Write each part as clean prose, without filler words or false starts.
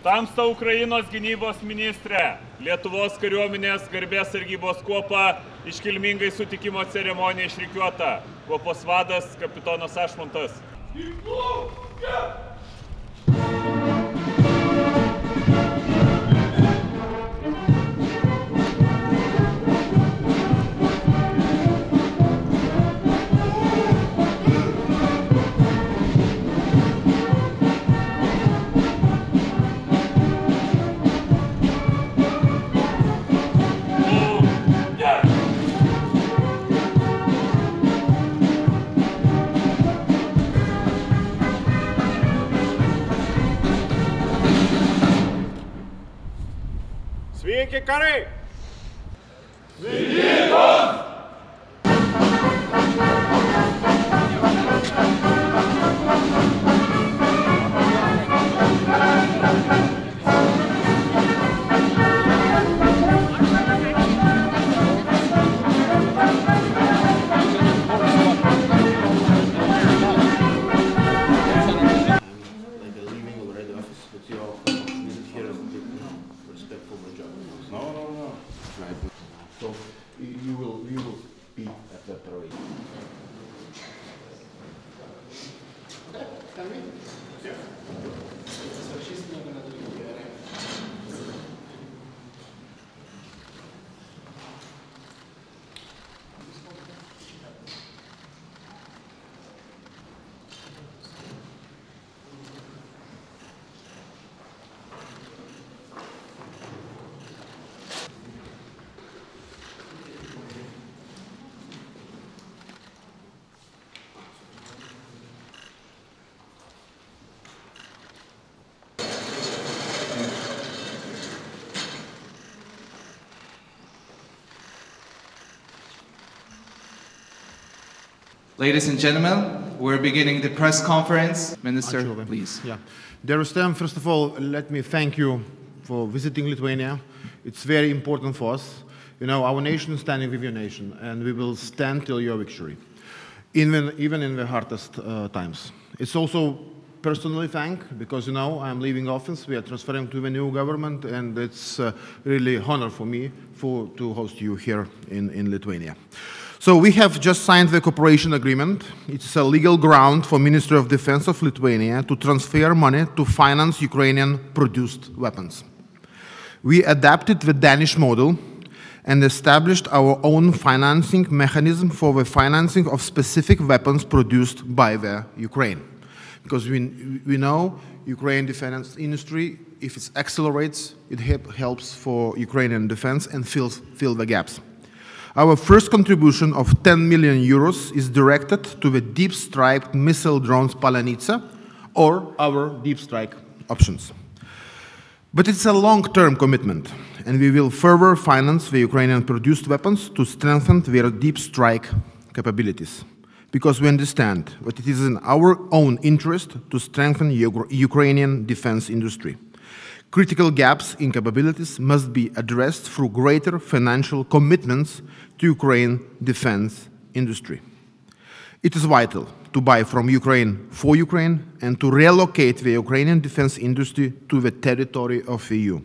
Tamsta Ukrainos gynybos ministrė, Lietuvos kariuomenės garbės sargybos kuopa iškilmingai sutikimo ceremonija išrikiuota. Kuopos vadas kapitonas Ašmontas. Sveiki, karai! Lietuvos! So you will be at the parade. Tell me? Yeah. So she's not going to do it. Ladies and gentlemen, we're beginning the press conference. Minister, please. Yeah. Dear Rustem, first of all, let me thank you for visiting Lithuania. It's very important for us. You know, our nation is standing with your nation, and we will stand till your victory, even in the hardest times. It's also personally thank, because, you know, I'm leaving office, we are transferring to the new government, and it's really honor for me to host you here in Lithuania. So we have just signed the cooperation agreement. It's a legal ground for Ministry of Defense of Lithuania to transfer money to finance Ukrainian-produced weapons. We adapted the Danish model and established our own financing mechanism for the financing of specific weapons produced by the Ukraine. Because we know Ukrainian defense industry, if it accelerates, it helps for Ukrainian defense and fill the gaps. Our first contribution of 10 million euros is directed to the deep strike missile drones Palanica or our deep strike options. But it's a long-term commitment, and we will further finance the Ukrainian-produced weapons to strengthen their deep strike capabilities, because we understand that it is in our own interest to strengthen Ukrainian defense industry. Critical gaps in capabilities must be addressed through greater financial commitments to Ukraine defense industry. It is vital to buy from Ukraine for Ukraine and to relocate the Ukrainian defense industry to the territory of the EU.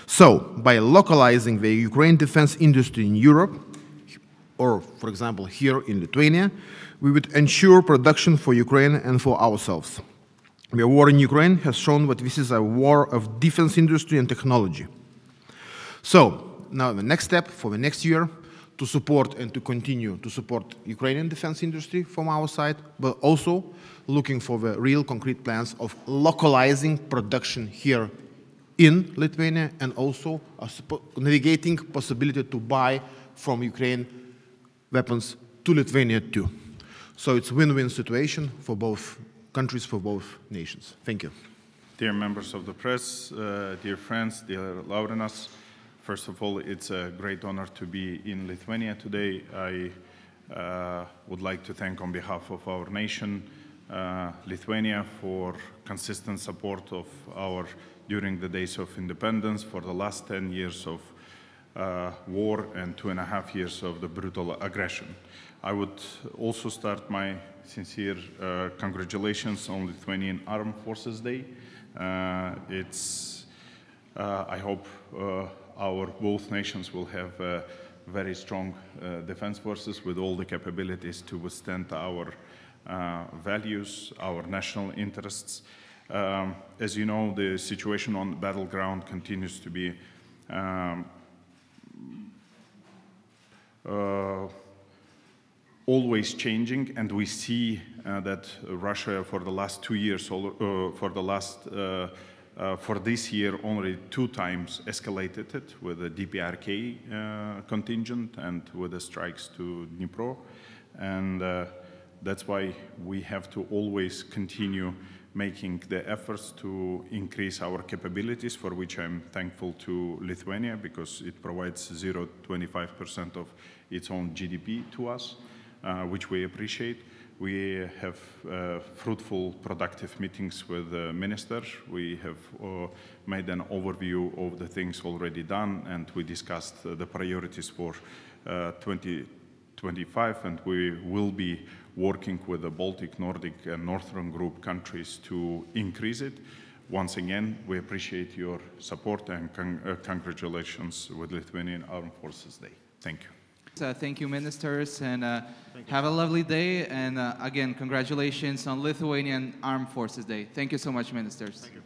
So, by localizing the Ukraine defense industry in Europe, or, for example, here in Lithuania, we would ensure production for Ukraine and for ourselves. The war in Ukraine has shown that this is a war of defense industry and technology. So, now the next step for the next year, to support and to continue to support Ukrainian defense industry from our side, but also looking for the real concrete plans of localizing production here in Lithuania and also navigating possibility to buy from Ukraine weapons to Lithuania too. So it's a win-win situation for both countries, for both nations. Thank you. Dear members of the press, dear friends, dear Laurynas, first of all, it's a great honor to be in Lithuania today. I would like to thank on behalf of our nation, Lithuania, for consistent support of during the days of independence, for the last 10 years of war and 2.5 years of the brutal aggression. I would also start my sincere congratulations on Lithuanian Armed Forces Day. I hope our both nations will have very strong defense forces with all the capabilities to withstand our values, our national interests. As you know, the situation on the battleground continues to be always changing, and we see that Russia for the last 2 years, for this year, only 2 times escalated it with the DPRK contingent and with the strikes to Dnipro. And that's why we have to always continue making the efforts to increase our capabilities, for which I'm thankful to Lithuania, because it provides 0.25% of its own GDP to us, which we appreciate. We have fruitful, productive meetings with the minister. We have made an overview of the things already done, and we discussed the priorities for 2025, and we will be working with the Baltic, Nordic, and Northern Group countries to increase it. Once again, we appreciate your support and congratulations with Lithuanian Armed Forces Day. Thank you. Thank you, ministers, and have a lovely day. And again, congratulations on Lithuanian Armed Forces Day. Thank you so much, ministers. Thank you.